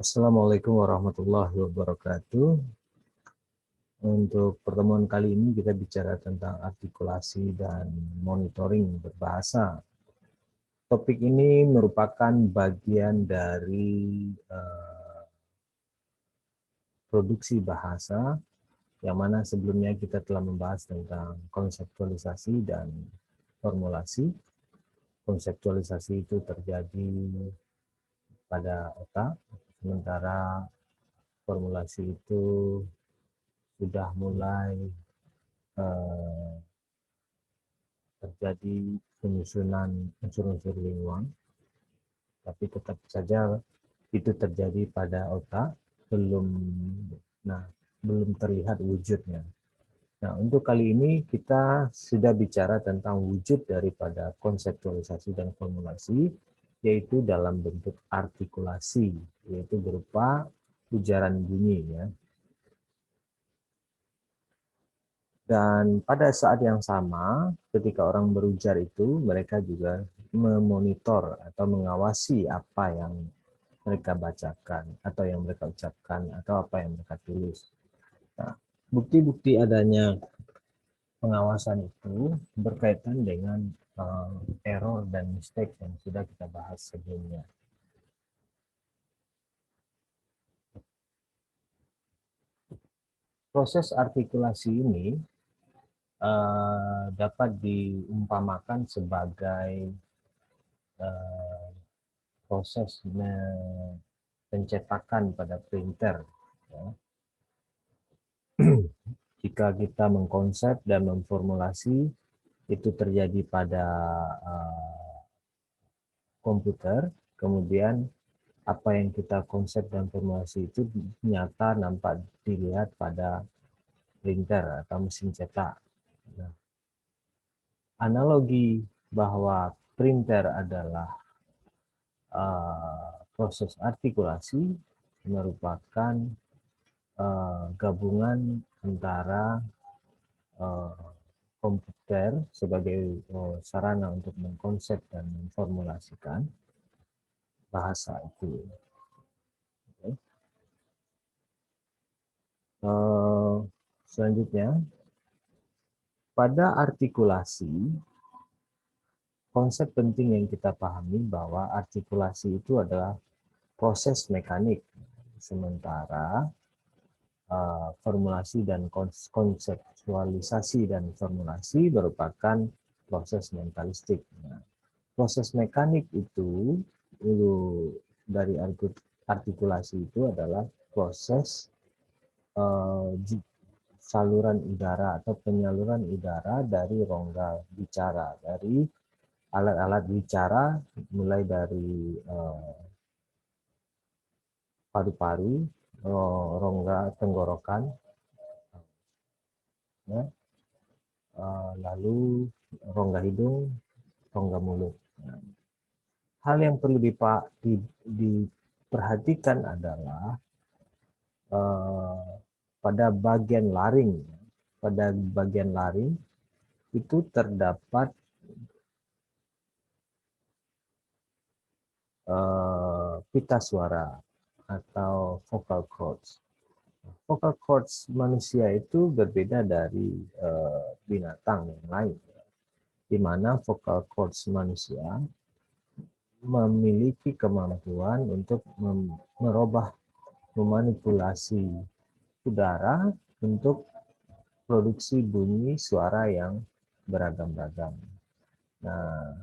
Assalamualaikum warahmatullahi wabarakatuh. Untuk pertemuan kali ini kita bicara tentang artikulasi dan monitoring berbahasa. Topik ini merupakan bagian dari produksi bahasa, yang mana sebelumnya kita telah membahas tentang konseptualisasi dan formulasi. Konseptualisasi itu terjadi pada otak, sementara formulasi itu sudah mulai terjadi penyusunan unsur-unsur lingkungan, tapi tetap saja itu terjadi pada otak, nah belum terlihat wujudnya. Nah, untuk kali ini kita sudah bicara tentang wujud daripada konseptualisasi dan formulasi, yaitu dalam bentuk artikulasi, yaitu berupa ujaran bunyi, ya. Dan pada saat yang sama, ketika orang berujar itu, mereka juga memonitor atau mengawasi apa yang mereka bacakan, atau yang mereka ucapkan, atau apa yang mereka tulis. Nah, bukti-bukti adanya pengawasan itu berkaitan dengan error dan mistake yang sudah kita bahas sebelumnya. Proses artikulasi ini dapat diumpamakan sebagai proses pencetakan pada printer. Ya. Jika kita mengkonsep dan memformulasi, itu terjadi pada komputer, kemudian apa yang kita konsep dan formulasi itu nyata nampak dilihat pada printer atau mesin cetak. Nah, analogi bahwa printer adalah proses artikulasi merupakan gabungan antara komputer sebagai sarana untuk mengkonsep dan memformulasikan bahasa itu. Okay. Selanjutnya, pada artikulasi, konsep penting yang kita pahami bahwa artikulasi itu adalah proses mekanik, sementara formulasi dan konseptualisasi dan formulasi merupakan proses mentalistik. Nah, proses mekanik itu dari artikulasi itu adalah proses saluran udara atau penyaluran udara dari rongga bicara, dari alat-alat bicara, mulai dari paru-paru, rongga tenggorokan, ya, lalu rongga hidung, rongga mulut. Hal yang perlu diperhatikan adalah pada bagian laring. Pada bagian laring itu terdapat pita suara atau vocal cords. Vocal cords manusia itu berbeda dari binatang yang lain, di mana vocal cords manusia memiliki kemampuan untuk merubah, memanipulasi udara untuk produksi bunyi suara yang beragam-ragam. Nah,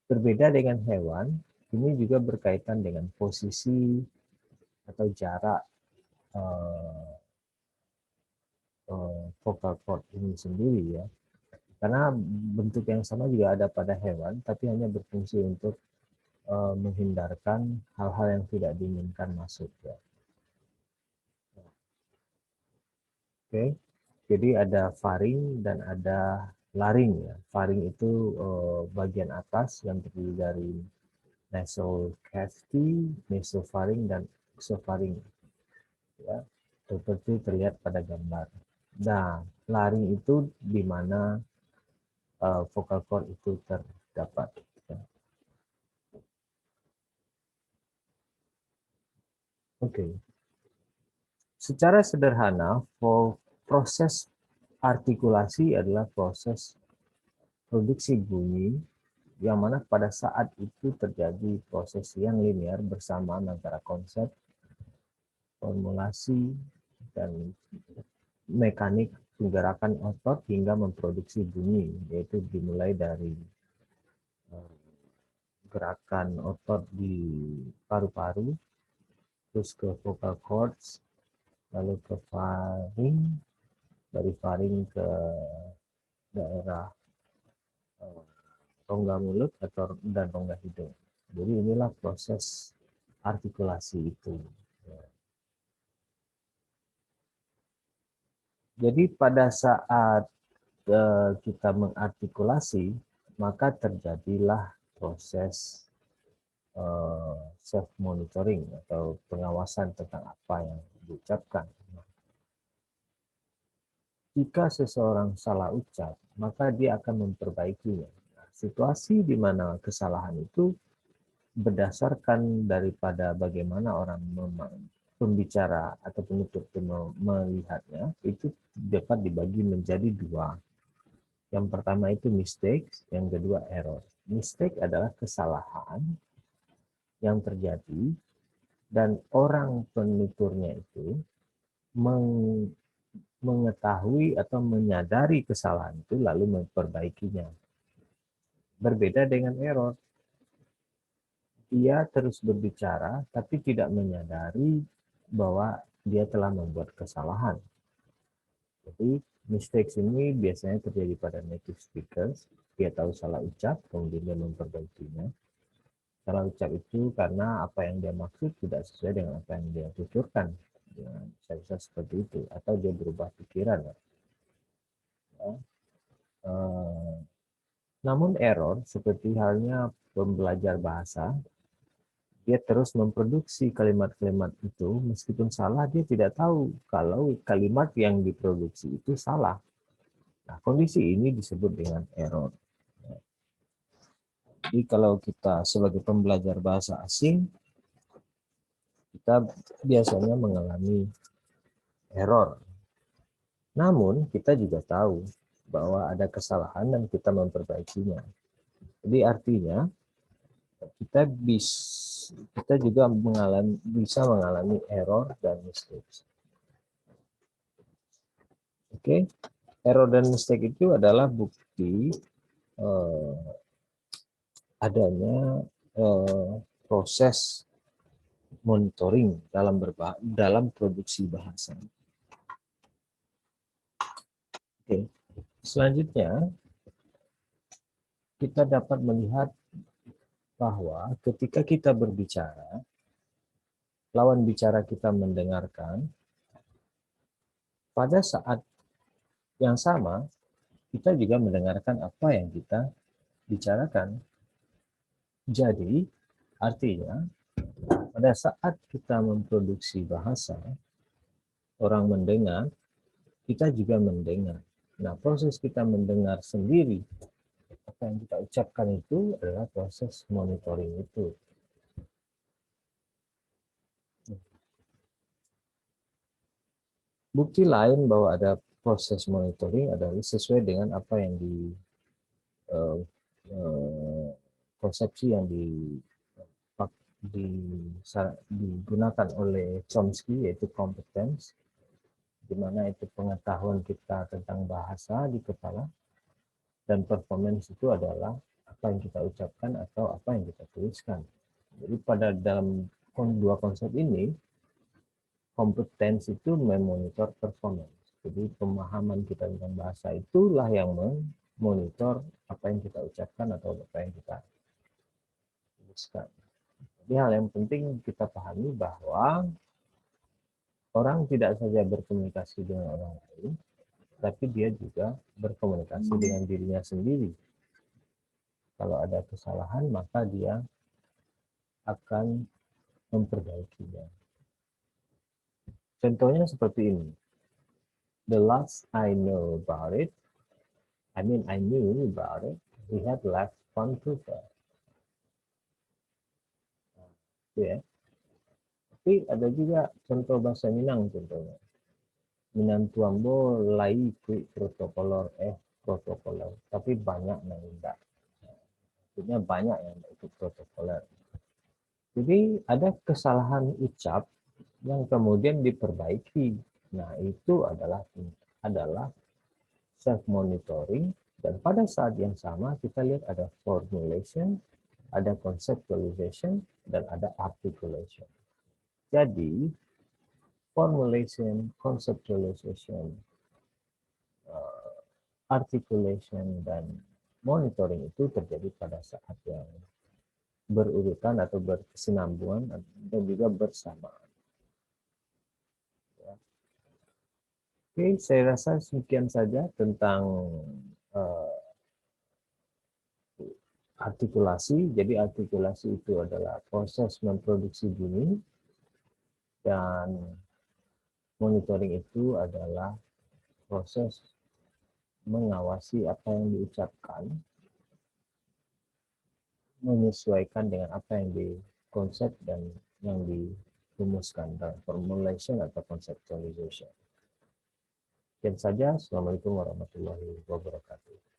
berbeda dengan hewan, ini juga berkaitan dengan posisi atau jarak vocal cord ini sendiri, ya. Karena bentuk yang sama juga ada pada hewan, tapi hanya berfungsi untuk menghindarkan hal-hal yang tidak diinginkan masuk, ya. Oke, jadi ada faring dan ada laring, ya. Faring itu bagian atas yang terdiri dari nasal cavity, nasopharynx, dan exopharynx, ya, seperti terlihat pada gambar. Nah, laring itu di mana vocal cord itu terdapat. Oke. Secara sederhana, proses artikulasi adalah proses produksi bunyi yang mana pada saat itu terjadi proses yang linear bersamaan antara konsep, formulasi, dan mekanik penggerakan otot hingga memproduksi bunyi, yaitu dimulai dari gerakan otot di paru-paru, terus ke vocal cords, lalu ke faring, dari faring ke daerah rongga mulut atau dan rongga hidung. Jadi inilah proses artikulasi itu. Jadi pada saat kita mengartikulasi, maka terjadilah proses self monitoring atau pengawasan tentang apa yang diucapkan. Jika seseorang salah ucap, maka dia akan memperbaikinya. Nah, situasi di mana kesalahan itu berdasarkan daripada bagaimana orang pembicara atau penutur melihatnya, itu dapat dibagi menjadi dua. Yang pertama itu mistake, yang kedua error. Mistake adalah kesalahan yang terjadi dan orang penuturnya itu mengetahui atau menyadari kesalahan itu lalu memperbaikinya. Berbeda dengan error. Dia terus berbicara tapi tidak menyadari bahwa dia telah membuat kesalahan. Jadi mistakes ini biasanya terjadi pada native speakers. Dia tahu salah ucap, kemudian dia memperbaikinya. Salah ucap itu karena apa yang dia maksud tidak sesuai dengan apa yang dia tuturkan. Ya, bisa seperti itu. Atau dia berubah pikiran. Ya. Namun error, seperti halnya pembelajar bahasa, dia terus memproduksi kalimat-kalimat itu, meskipun salah, dia tidak tahu kalau kalimat yang diproduksi itu salah. Nah, kondisi ini disebut dengan error. Jadi kalau kita sebagai pembelajar bahasa asing, kita biasanya mengalami error. Namun, kita juga tahu bahwa ada kesalahan dan kita memperbaikinya. Jadi artinya, kita juga bisa mengalami error dan mistakes. Oke, error dan mistake itu adalah bukti adanya proses monitoring dalam produksi bahasa. Oke, selanjutnya kita dapat melihat bahwa ketika kita berbicara, lawan bicara kita mendengarkan, pada saat yang sama kita juga mendengarkan apa yang kita bicarakan. Jadi, artinya pada saat kita memproduksi bahasa, orang mendengar, kita juga mendengar. Nah, proses kita mendengar sendiri, apa yang kita ucapkan itu adalah proses monitoring itu. Bukti lain bahwa ada proses monitoring adalah sesuai dengan apa yang konsepsi yang digunakan oleh Chomsky, yaitu competence, di mana itu pengetahuan kita tentang bahasa di kepala, dan performance itu adalah apa yang kita ucapkan atau apa yang kita tuliskan. Jadi pada dalam dua konsep ini, kompetensi itu memonitor performance. Jadi pemahaman kita tentang bahasa itulah yang memonitor apa yang kita ucapkan atau apa yang kita tuliskan. Jadi hal yang penting kita pahami bahwa orang tidak saja berkomunikasi dengan orang lain, tapi dia juga berkomunikasi dengan dirinya sendiri. Kalau ada kesalahan, maka dia akan memperbaikinya. Contohnya seperti ini. The last I knew about it, I knew about it, we had left Vancouver. Ya. Tapi ada juga contoh bahasa Minang contohnya. Minang tuambo lai kui protokolor protokoler. Tapi banyak yang enggak. Maksudnya banyak yang ikut protokoler. Jadi ada kesalahan ucap yang kemudian diperbaiki. Nah, itu adalah self monitoring, dan pada saat yang sama kita lihat ada formulation, ada conceptualization, dan ada articulation. Jadi formulation, conceptualization, articulation, dan monitoring itu terjadi pada saat yang berurutan atau berkesinambungan dan juga bersamaan. Oke, saya rasa sekian saja tentang uh, artikulasi. Jadi artikulasi itu adalah proses memproduksi bunyi, dan monitoring itu adalah proses mengawasi apa yang diucapkan, menyesuaikan dengan apa yang dikonsep dan yang dirumuskan dalam formulation atau conceptualization. Sekian saja. Assalamualaikum warahmatullahi wabarakatuh.